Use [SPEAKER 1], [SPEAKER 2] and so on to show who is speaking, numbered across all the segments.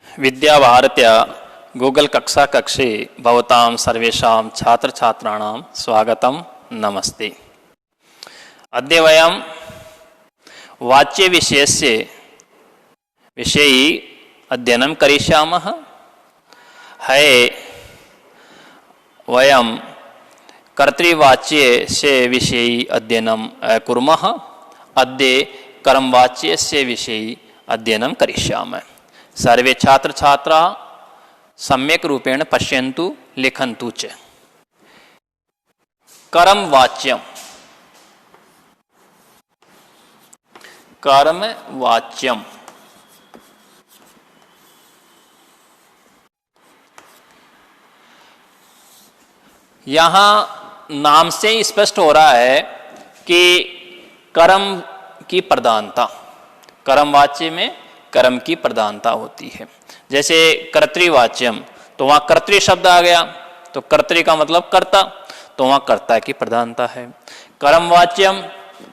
[SPEAKER 1] विद्याभारत्या Google कक्षा कक्षे भवतां सर्वेषां छात्रछात्राणां स्वागतं नमस्ते। अद्य वयं वाच्यविषयस्य विषये अध्ययनं करिष्यामः। वयं कर्तृवाच्यस्य विषये अध्ययनं कुर्मः। अद्य कर्मवाच्यस्य विषये अध्ययनं करिष्यामः। सर्वे छात्र छात्रा सम्यक रूपेण पश्यन्तु लिखन्तु च। कर्मवाच्यम, कर्मवाच्यम यहाँ नाम से स्पष्ट हो रहा है कि कर्म की प्रधानता, कर्मवाच्य में कर्म की प्रधानता होती है। जैसे कर्तृवाच्यम, तो वहाँ कर्तृ शब्द आ गया, तो कर्तृ का मतलब कर्ता, तो वहाँ कर्ता की प्रधानता है। कर्मवाच्यम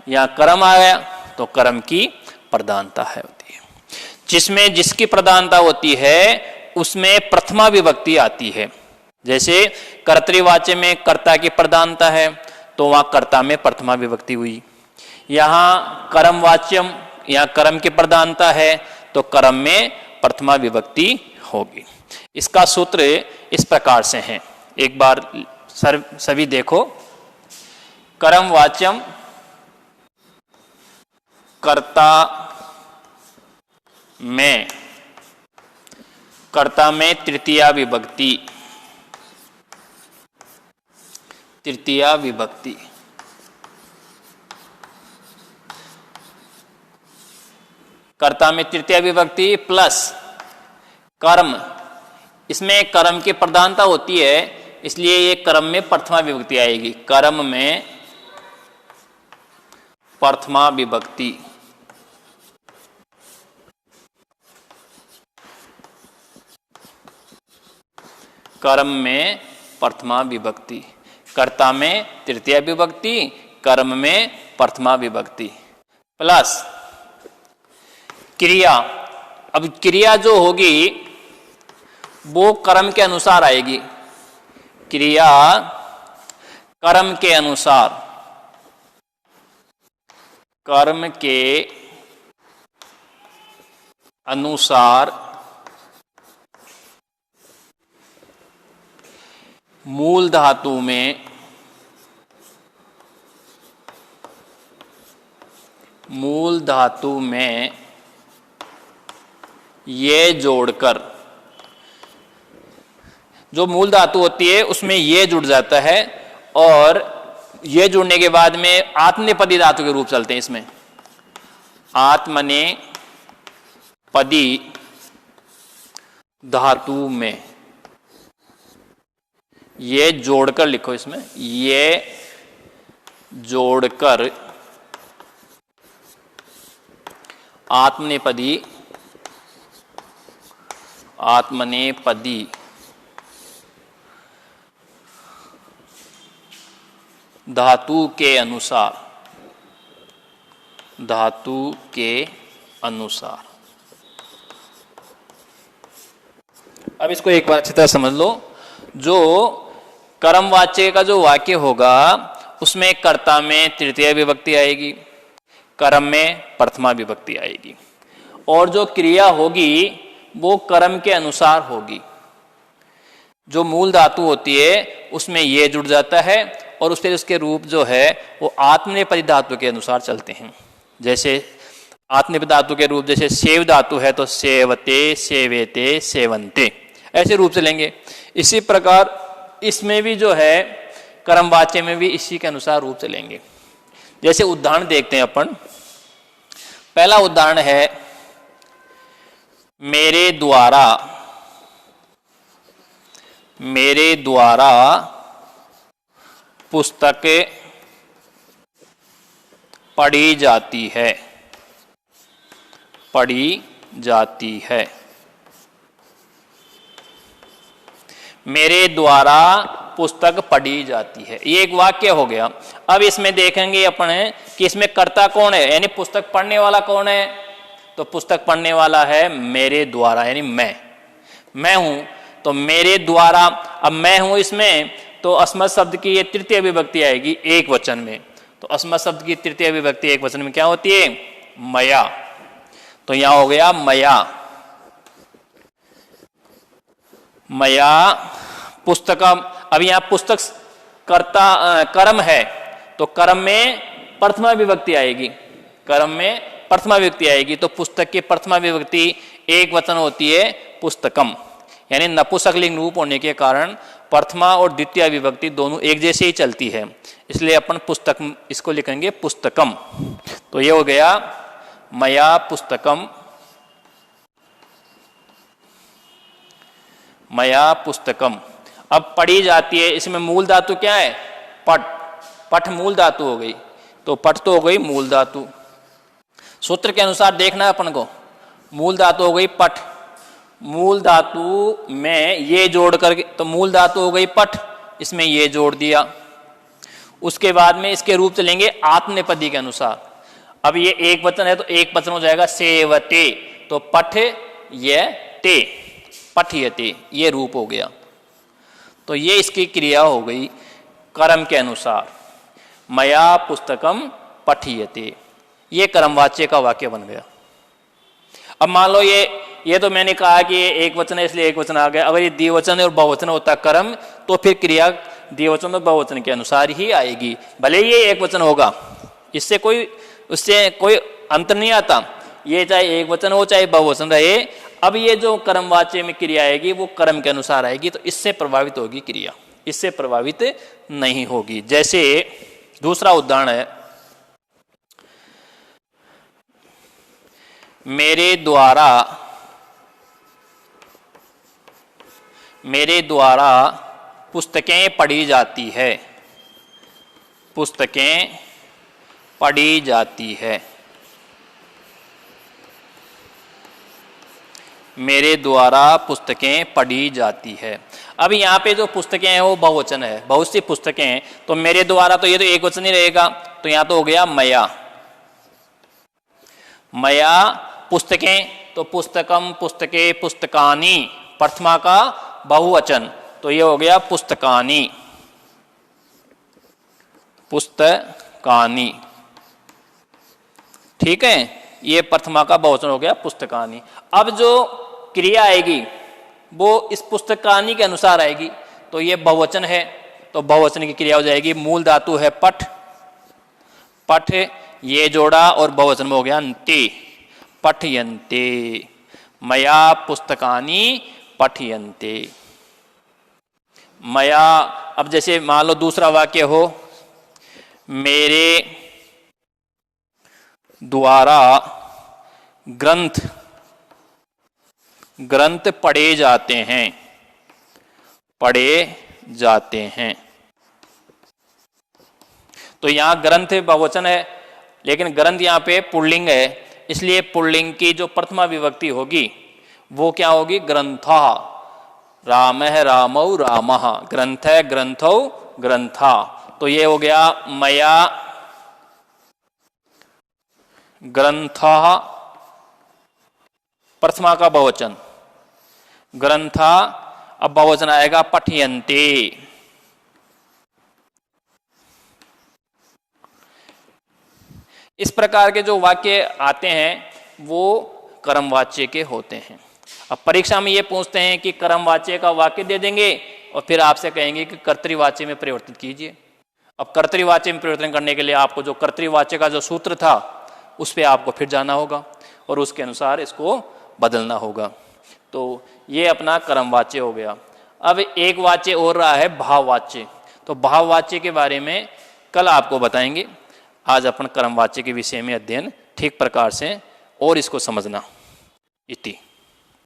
[SPEAKER 1] या कर्म आ गया तो कर्म की प्रधानता है होती है। जिसमें जिसकी प्रधानता होती है उसमें प्रथमा विभक्ति आती है। जैसे कर्तृवाच्य में कर्ता की प्रधानता है तो वहाँ कर्ता में प्रथमा विभक्ति हुई। यहाँ कर्मवाच्यम या कर्म की प्रधानता है तो कर्म में प्रथमा विभक्ति होगी। इसका सूत्र इस प्रकार से है, एक बार सभी देखो। कर्मवाच्यम कर्ता में तृतीया विभक्ति, तृतीया विभक्ति। कर्ता में तृतीया विभक्ति प्लस कर्म, इसमें कर्म की प्रधानता होती है इसलिए ये कर्म में प्रथमा विभक्ति आएगी। कर्म में प्रथमा विभक्ति, कर्म में प्रथमा विभक्ति, कर्ता में तृतीया विभक्ति, कर्म में प्रथमा विभक्ति प्लस क्रिया। अब क्रिया जो होगी वो कर्म के अनुसार आएगी। क्रिया कर्म के अनुसार, कर्म के अनुसार मूल धातु में, मूल धातु में ये जोड़कर, जो मूल धातु होती है उसमें ये जुड़ जाता है और ये जुड़ने के बाद में आत्मनेपदी धातु के रूप चलते हैं। इसमें आत्मनेपदी धातु में ये जोड़कर लिखो, इसमें ये जोड़कर आत्मनेपदी, आत्मनेपदी धातु के अनुसार, धातु के अनुसार। अब इसको एक बार अच्छी तरह समझ लो। जो कर्मवाच्य का जो वाक्य होगा उसमें कर्ता में तृतीया विभक्ति आएगी, कर्म में प्रथमा विभक्ति आएगी और जो क्रिया होगी वो कर्म के अनुसार होगी। जो मूल धातु होती है उसमें ये जुड़ जाता है और उसके उसके रूप जो है वो आत्मनेपदी धातु के अनुसार चलते हैं। जैसे आत्मनेपदी धातु के रूप जैसे सेव धातु है तो सेवते, सेवेते, सेवन्ते, ऐसे रूप से लेंगे। इसी प्रकार इसमें भी जो है कर्मवाच्य में भी इसी के अनुसार रूप से लेंगे। जैसे उदाहरण देखते हैं अपन। पहला उदाहरण है मेरे द्वारा, मेरे द्वारा पुस्तकें पढ़ी जाती है, पढ़ी जाती है। मेरे द्वारा पुस्तक पढ़ी जाती है, ये एक वाक्य हो गया। अब इसमें देखेंगे अपन कि इसमें कर्ता कौन है, यानी पुस्तक पढ़ने वाला कौन है। तो पुस्तक पढ़ने वाला है मेरे द्वारा, यानी मैं। मैं हूं, तो मेरे द्वारा, अब मैं हूं इसमें तो अस्मत् शब्द की ये तृतीय विभक्ति आएगी एक वचन में। तो अस्मत् शब्द की तृतीय विभक्ति एक वचन में क्या होती है? मया। तो यहां हो गया मया, मया पुस्तकम। अब यहां पुस्तक कर्ता कर्म है, तो कर्म में प्रथमा विभक्ति आएगी, कर्म में प्रथमा विभक्ति आएगी। तो पुस्तक की प्रथमा विभक्ति एक वचन होती है पुस्तकम, यानी नपुंसकलिंग रूप होने के कारण प्रथमा और द्वितीय विभक्ति दोनों एक जैसे ही चलती है, इसलिए अपन पुस्तक इसको लिखेंगे पुस्तकम। तो ये हो गया मया पुस्तकम, मया पुस्तकम। अब पढ़ी जाती है, इसमें मूल धातु क्या है? पठ। पठ मूल धातु हो गई, तो पठ तो हो गई मूल धातु। सूत्र के अनुसार देखना है अपन को, मूल धातु हो गई पठ, मूल धातु में ये जोड़ करके, तो मूल धातु हो गई पठ, इसमें ये जोड़ दिया। उसके बाद में इसके रूप चलेंगे आत्मनेपदी के अनुसार। अब ये एक वचन है तो एक वचन हो जाएगा सेवते, तो पठ ये ते, पठयते, ये रूप हो गया। तो ये इसकी क्रिया हो गई कर्म के अनुसार, मया पुस्तकम पठयते, ये कर्मवाच्य का वाक्य बन गया। अब मान लो ये तो मैंने कहा कि ये एक वचन है इसलिए एक वचन आ गया। अगर ये द्विवचन और बहुवचन होता कर्म, तो फिर क्रिया द्विवचन और बहुवचन के अनुसार ही आएगी, भले ये एक वचन होगा, इससे कोई अंतर नहीं आता, ये चाहे एक वचन हो चाहे बहुवचन रहे। अब ये जो कर्मवाच्य में क्रिया आएगी वो कर्म के अनुसार आएगी, तो इससे प्रभावित होगी क्रिया, इससे प्रभावित नहीं होगी। जैसे दूसरा उदाहरण है, मेरे द्वारा पुस्तकें पढ़ी जाती है, पुस्तकें पढ़ी जाती है, मेरे द्वारा पुस्तकें पढ़ी जाती है। अब यहाँ पे जो पुस्तकें हैं वो बहुवचन है, बहुत सी पुस्तकें हैं, तो मेरे द्वारा तो ये तो एक वचन ही रहेगा, तो यहाँ तो हो गया मया, मया पुस्तकें, तो पुस्तकम, पुस्तके, पुस्तकानी, प्रथमा का बहुवचन, तो ये हो गया पुस्तकानी, पुस्तकानी, ठीक है, ये प्रथमा का बहुवचन हो गया पुस्तकानी। अब जो क्रिया आएगी वो इस पुस्तकानी के अनुसार आएगी, तो ये बहुवचन है, तो बहुवचन की क्रिया हो जाएगी, मूल धातु है पठ, पठ ये जोड़ा और बहुवचन में हो गया ते, पठयन्ते, मया पुस्तकानी पठयन्ते, मया। अब जैसे मान लो दूसरा वाक्य हो, मेरे द्वारा ग्रंथ पढ़े जाते हैं, पढ़े जाते हैं। तो यहां ग्रंथ बहुवचन है, लेकिन ग्रंथ यहां पे पुल्लिंग है, इसलिए पुल्लिंग की जो प्रथमा विभक्ति होगी वो क्या होगी? ग्रंथा। राम है रामौ रामः, ग्रंथ है ग्रंथौ ग्रंथा। तो ये हो गया मया ग्रंथा, प्रथमा का बहुवचन ग्रंथा, अब बहुवचन आएगा पठयन्ते। इस प्रकार के जो वाक्य आते हैं वो कर्मवाच्य के होते हैं। अब परीक्षा में ये पूछते हैं कि कर्मवाच्य का वाक्य दे देंगे और फिर आपसे कहेंगे कि कर्तृवाच्य में परिवर्तित कीजिए। अब कर्तृवाच्य में परिवर्तन करने के लिए आपको जो कर्तृवाच्य का जो सूत्र था उस पर आपको फिर जाना होगा और उसके अनुसार इसको बदलना होगा। तो ये अपना कर्मवाच्य हो गया। अब एक वाच्य और रहा है भाववाच्य। तो भाववाच्य के बारे में कल आपको बताएंगे। आज अपन कर्मवाच्य के विषय में अध्ययन ठीक प्रकार से और इसको समझना इति।